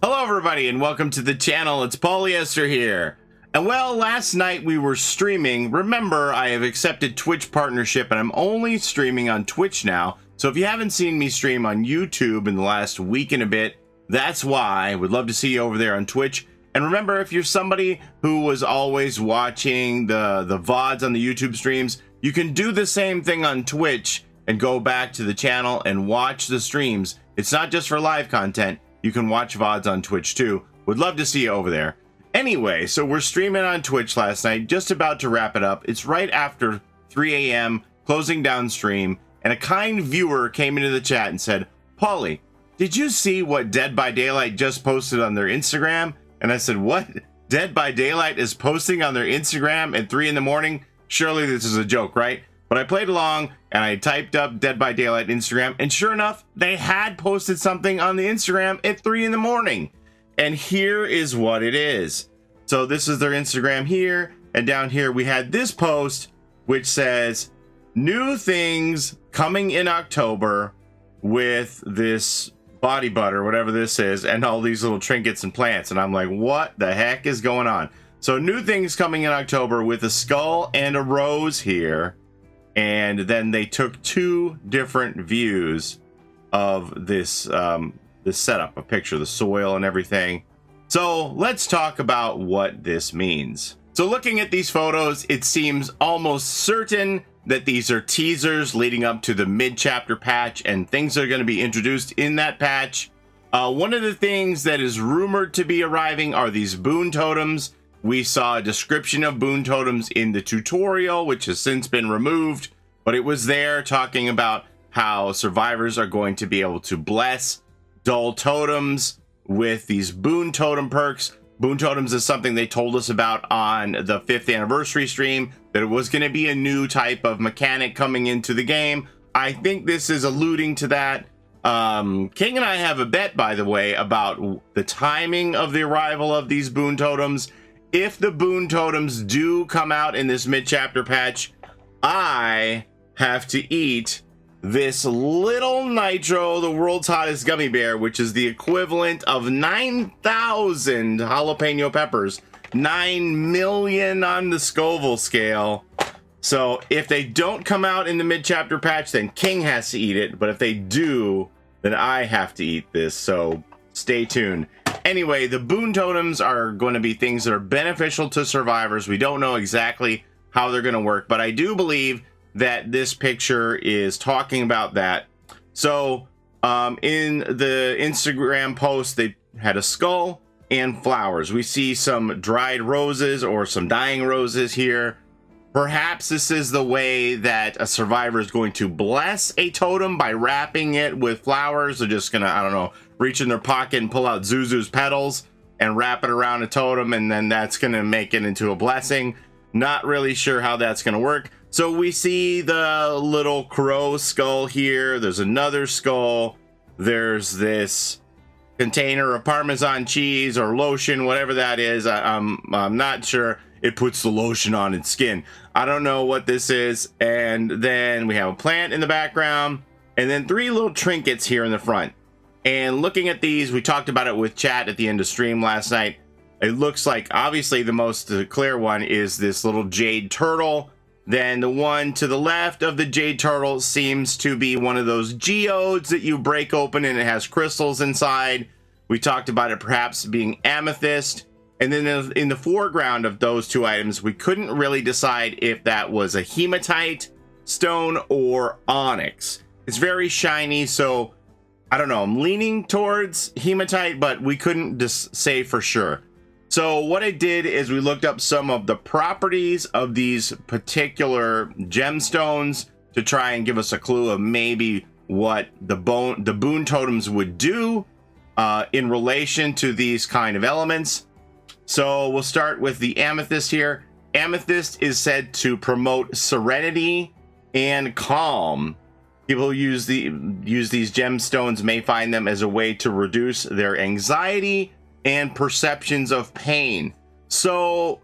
Hello everybody and welcome to the channel. It's Paulie Esther here. And well, last night we were streaming. Remember, I have accepted Twitch partnership and I'm only streaming on Twitch now. So if you haven't seen me stream on YouTube in the last week and a bit, that's why. I would love to see you over there on Twitch. And remember, if you're somebody who was always watching the VODs on the YouTube streams, you can do the same thing on Twitch and go back to the channel and watch the streams. It's not just for live content. You can watch VODs on Twitch too. Would love to see you over there. Anyway, so we're streaming on Twitch last night, just about to wrap it up. It's right after 3 a.m., closing down stream, and a kind viewer came into the chat and said, Paulie, did you see what Dead by Daylight just posted on their Instagram? And I said, what? Dead by Daylight is posting on their Instagram at 3 in the morning? Surely this is a joke, right? But I played along and I typed up Dead by Daylight Instagram, and sure enough, they had posted something on the Instagram at 3 in the morning. And here is what it is. So this is their Instagram here, and down here we had this post which says, new things coming in October with this body butter, whatever this is, and all these little trinkets and plants. And I'm like, what the heck is going on? So new things coming in October with a skull and a rose here. And then they took two different views of this this setup, a picture, the soil and everything. So let's talk about what this means. So looking at these photos, it seems almost certain that these are teasers leading up to the mid-chapter patch and things that are going to be introduced in that patch. One of the things that is rumored to be arriving are these Boon Totems. We saw a description of Boon Totems in the tutorial, which has since been removed, but it was there talking about how survivors are going to be able to bless dull totems with these Boon Totem perks. Boon Totems is something they told us about on the 5th anniversary stream, that it was going to be a new type of mechanic coming into the game. I think this is alluding to that. King and I have a bet, by the way, about the timing of the arrival of these Boon Totems. If the Boon Totems do come out in this mid-chapter patch, I have to eat this little Nitro, the world's hottest gummy bear, which is the equivalent of 9,000 jalapeno peppers. 9 million on the Scoville scale. So if they don't come out in the mid-chapter patch, then King has to eat it. But if they do, then I have to eat this. So stay tuned. Anyway, the Boon Totems are going to be things that are beneficial to survivors. We don't know exactly how they're going to work, but I do believe that this picture is talking about that. So in the Instagram post, they had a skull and flowers. We see some dried roses or some dying roses here. Perhaps this is the way that a survivor is going to bless a totem by wrapping it with flowers. They're just gonna, I don't know, reach in their pocket and pull out Zuzu's petals and wrap it around a totem, and then that's gonna make it into a blessing. Not really sure how that's gonna work. So we see the little crow skull here. There's another skull. There's this container of Parmesan cheese or lotion, whatever that is. I'm not sure. It puts the lotion on its skin. I don't know what this is. And then we have a plant in the background, and then 3 little trinkets here in the front. And looking at these, we talked about it with chat at the end of stream last night. It looks like obviously the most clear one is this little Jade Turtle. Then the one to the left of the Jade Turtle seems to be one of those geodes that you break open and it has crystals inside. We talked about it perhaps being Amethyst. And then in the foreground of those two items, we couldn't really decide if that was a Hematite stone or Onyx. It's very shiny, so I don't know. I'm leaning towards Hematite, but we couldn't just say for sure. So what I did is we looked up some of the properties of these particular gemstones to try and give us a clue of maybe what the Boon Totems would do in relation to these kind of elements. So we'll start with the Amethyst here. Amethyst is said to promote serenity and calm. People who use these gemstones may find them as a way to reduce their anxiety and perceptions of pain. So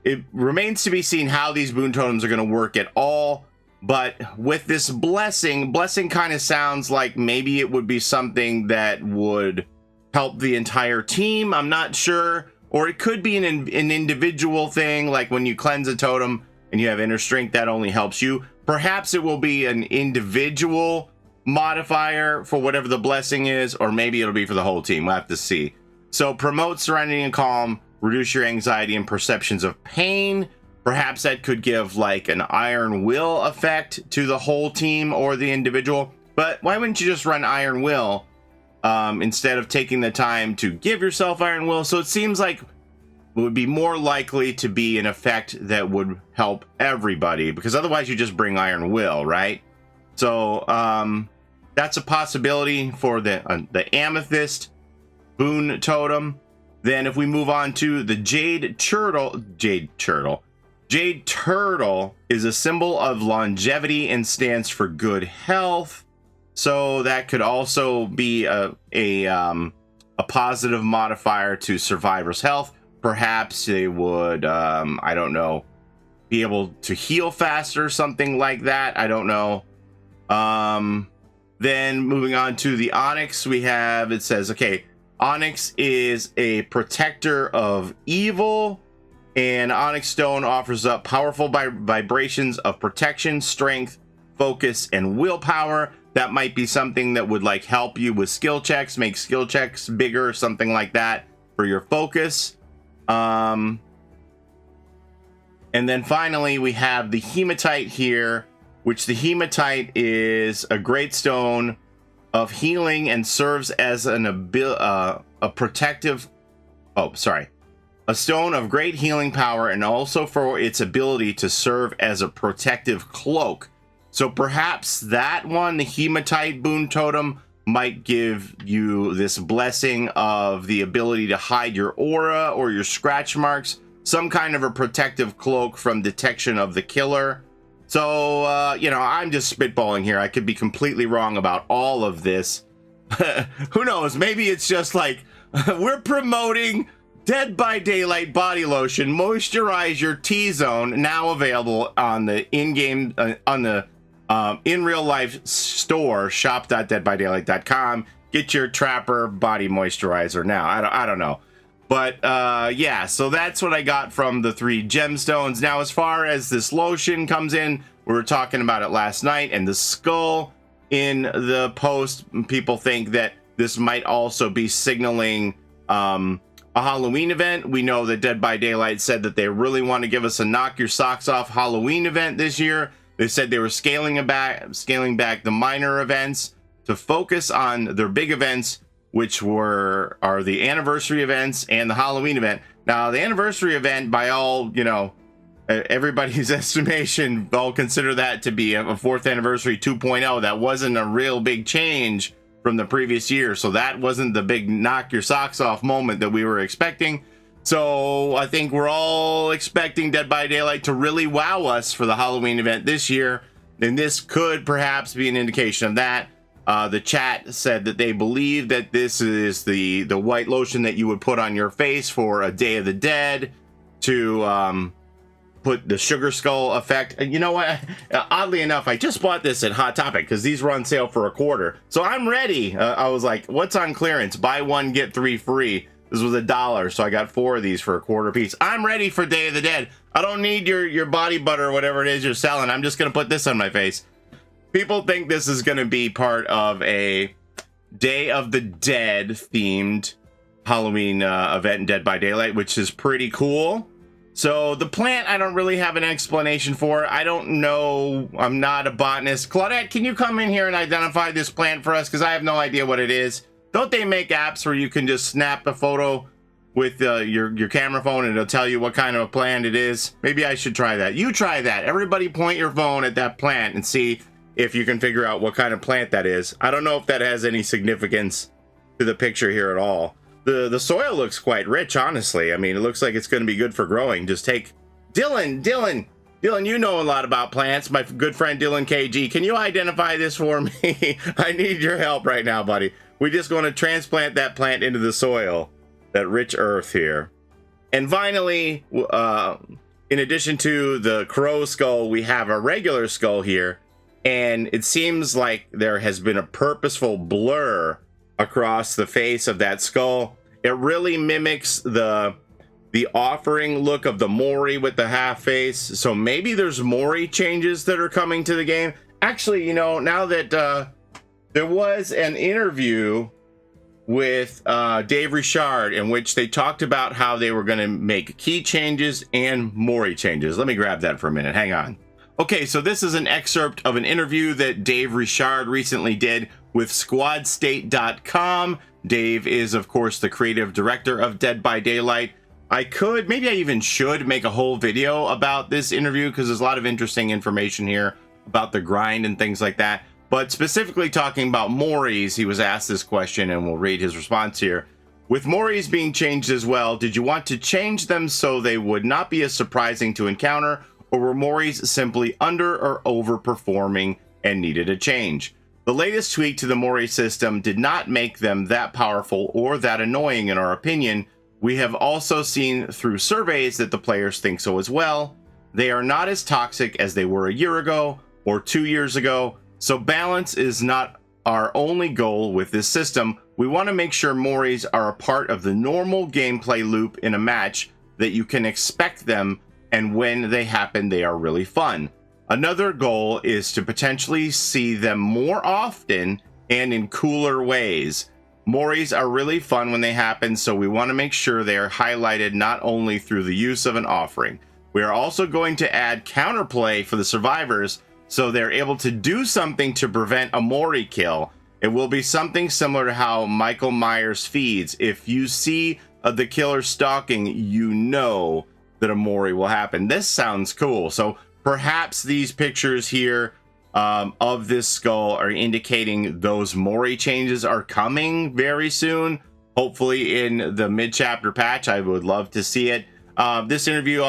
it remains to be seen how these Boon Totems are going to work at all. But with this blessing kind of sounds like maybe it would be something that would help the entire team. I'm not sure. Or it could be an individual thing, like when you cleanse a totem and you have inner strength, that only helps you. Perhaps it will be an individual modifier for whatever the blessing is, or maybe it'll be for the whole team. We'll have to see. So promote serenity and calm, reduce your anxiety and perceptions of pain. Perhaps that could give like an iron will effect to the whole team or the individual. But why wouldn't you just run iron will instead of taking the time to give yourself iron will? So it seems like it would be more likely to be an effect that would help everybody, because otherwise you just bring iron will, right? So that's a possibility for the Amethyst Boon Totem. Then if we move on to the Jade Turtle is a symbol of longevity and stands for good health. So that could also be a positive modifier to survivors' health. Perhaps they would, I don't know, be able to heal faster, something like that. I don't know. Then moving on to the Onyx, we have, it says, okay, Onyx is a protector of evil, and Onyx Stone offers up powerful vibrations of protection, strength, focus, and willpower. That might be something that would like help you with skill checks, make skill checks bigger, something like that for your focus. And then finally we have the Hematite here, which the Hematite is a great stone of healing and serves as a stone of great healing power, and also for its ability to serve as a protective cloak. So perhaps that one, the Hematite Boon Totem, might give you this blessing of the ability to hide your aura or your scratch marks, some kind of a protective cloak from detection of the killer. So, you know, I'm just spitballing here. I could be completely wrong about all of this. Who knows? Maybe it's just like, we're promoting Dead by Daylight body lotion, moisturize your T-zone, now available on the in-game, in real life store, shop.deadbydaylight.com. Get your Trapper body moisturizer now. I don't know. But yeah, so that's what I got from the 3 gemstones. Now, as far as this lotion comes in, we were talking about it last night, and the skull in the post, people think that this might also be signaling a Halloween event. We know that Dead by Daylight said that they really want to give us a knock your socks off Halloween event this year. They said they were scaling back the minor events to focus on their big events, which are the anniversary events and the Halloween event. Now, the anniversary event, by all, you know, everybody's estimation, I'll consider that to be a 4th anniversary 2.0. That wasn't a real big change from the previous year. So that wasn't the big knock your socks off moment that we were expecting. So I think we're all expecting Dead by Daylight to really wow us for the Halloween event this year. And this could perhaps be an indication of that. The chat said that they believe that this is the white lotion that you would put on your face for a Day of the Dead to put the sugar skull effect. And you know what? Oddly enough, I just bought this at Hot Topic because these were on sale for $1. So I'm ready. I was like, what's on clearance? Buy 1, get 3 free. This was $1, so I got 4 of these for $1 piece. I'm ready for Day of the Dead. I don't need your body butter or whatever it is you're selling. I'm just going to put this on my face. People think this is going to be part of a Day of the Dead themed Halloween event in Dead by Daylight, which is pretty cool. So the plant, I don't really have an explanation for. I don't know. I'm not a botanist. Claudette, can you come in here and identify this plant for us? Because I have no idea what it is. Don't they make apps where you can just snap a photo with your camera phone and it'll tell you what kind of a plant it is? Maybe I should try that. You try that. Everybody point your phone at that plant and see if you can figure out what kind of plant that is. I don't know if that has any significance to the picture here at all. The soil looks quite rich, honestly. I mean, it looks like it's going to be good for growing. Just take... Dylan, you know a lot about plants. My good friend Dylan KG. Can you identify this for me? I need your help right now, buddy. We're just going to transplant that plant into the soil, that rich earth here. And finally, in addition to the crow skull, we have a regular skull here. And it seems like there has been a purposeful blur across the face of that skull. It really mimics the offering look of the Mori with the half face. So maybe there's Mori changes that are coming to the game. Actually, you know, now that there was an interview with Dave Richard in which they talked about how they were going to make key changes and Mori changes. Let me grab that for a minute. Hang on. Okay, so this is an excerpt of an interview that Dave Richard recently did with SquadState.com. Dave is, of course, the creative director of Dead by Daylight. Maybe I even should make a whole video about this interview because there's a lot of interesting information here about the grind and things like that. But specifically talking about Moris, he was asked this question, and we'll read his response here. With Moris being changed as well, did you want to change them so they would not be as surprising to encounter, or were Moris simply under or overperforming and needed a change? The latest tweak to the Mori system did not make them that powerful or that annoying in our opinion. We have also seen through surveys that the players think so as well. They are not as toxic as they were a year ago or 2 years ago, so balance is not our only goal with this system. We want to make sure Moris are a part of the normal gameplay loop in a match, that you can expect them, and when they happen, they are really fun. Another goal is to potentially see them more often and in cooler ways. Moris are really fun when they happen, so we want to make sure they are highlighted not only through the use of an offering. We are also going to add counterplay for the survivors so they're able to do something to prevent a Mori kill. It will be something similar to how Michael Myers feeds. If you see the killer stalking, you know that a Mori will happen. This sounds cool. So perhaps these pictures here of this skull are indicating those Mori changes are coming very soon. Hopefully in the mid-chapter patch. I would love to see it. This interview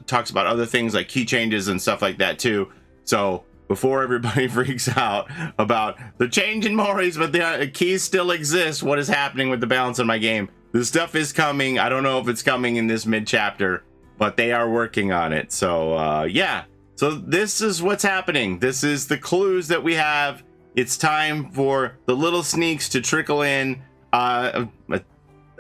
talks about other things like key changes and stuff like that too. So before everybody freaks out about the change in Moris, but the keys still exist, what is happening with the balance in my game? This stuff is coming. I don't know if it's coming in this mid-chapter, but they are working on it. So yeah. So this is what's happening. This is the clues that we have. It's time for the little sneaks to trickle in. Have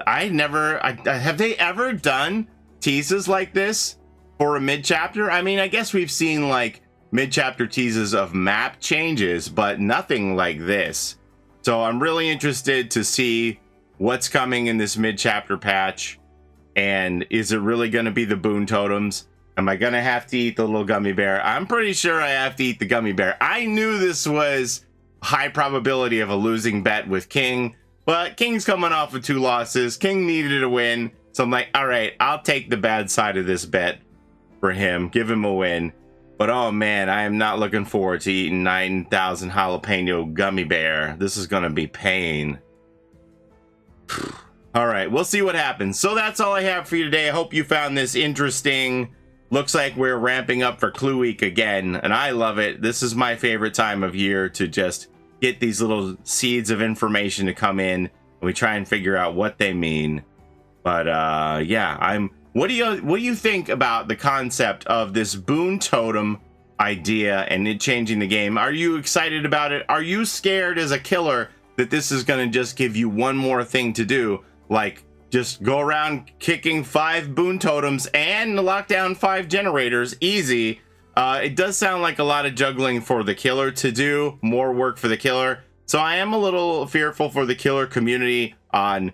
they ever done teases like this for a mid-chapter? I mean, I guess we've seen like mid-chapter teases of map changes, but nothing like this. So I'm really interested to see what's coming in this mid-chapter patch. And is it really going to be the Boon Totems? Am I going to have to eat the little gummy bear? I'm pretty sure I have to eat the gummy bear. I knew this was high probability of a losing bet with King, but King's coming off of 2 losses. King needed a win. So I'm like, all right, I'll take the bad side of this bet for him. Give him a win. But oh man, I am not looking forward to eating 9,000 jalapeno gummy bear. This is going to be pain. All right, we'll see what happens. So that's all I have for you today. I hope you found this interesting. Looks like we're ramping up for Clue Week again, and I love it. This is my favorite time of year to just get these little seeds of information to come in, and we try and figure out what they mean. But yeah, what do you think about the concept of this Boon Totem idea and it changing the game? Are you excited about it? Are you scared as a killer that this is going to just give you one more thing to do, like just go around kicking 5 Boon Totems and lock down 5 generators? Easy. It does sound like a lot of juggling for the killer to do, more work for the killer. So I am a little fearful for the killer community on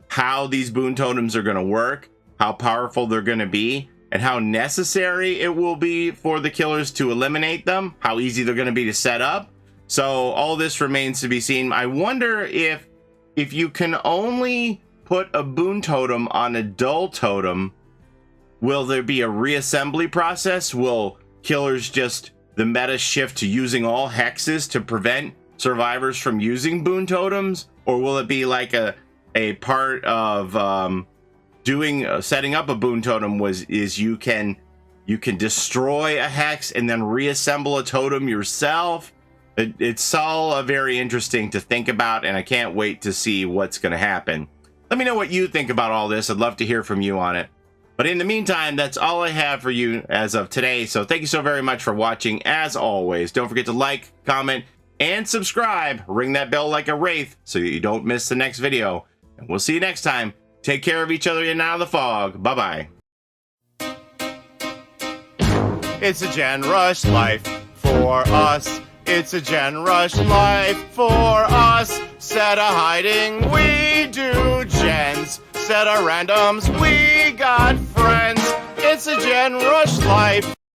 how these Boon Totems are going to work, how powerful they're going to be, and how necessary it will be for the killers to eliminate them, how easy they're going to be to set up. So all this remains to be seen. I wonder if you can only put a Boon Totem on a dull totem, will there be a reassembly process? Will killers the meta shift to using all hexes to prevent survivors from using Boon Totems? Or will it be like a part of setting up a Boon Totem is you can destroy a hex and then reassemble a totem yourself? It's all very interesting to think about, and I can't wait to see what's going to happen. Let me know what you think about all this. I'd love to hear from you on it. But in the meantime, that's all I have for you as of today. So thank you so very much for watching. As always, don't forget to like, comment, and subscribe. Ring that bell like a wraith so you don't miss the next video. And we'll see you next time. Take care of each other in and out of the fog. Bye-bye. It's a Gen Rush life for us. It's a Gen Rush life for us. Set a hiding, we do gens. Set a randoms, we got friends. It's a Gen Rush life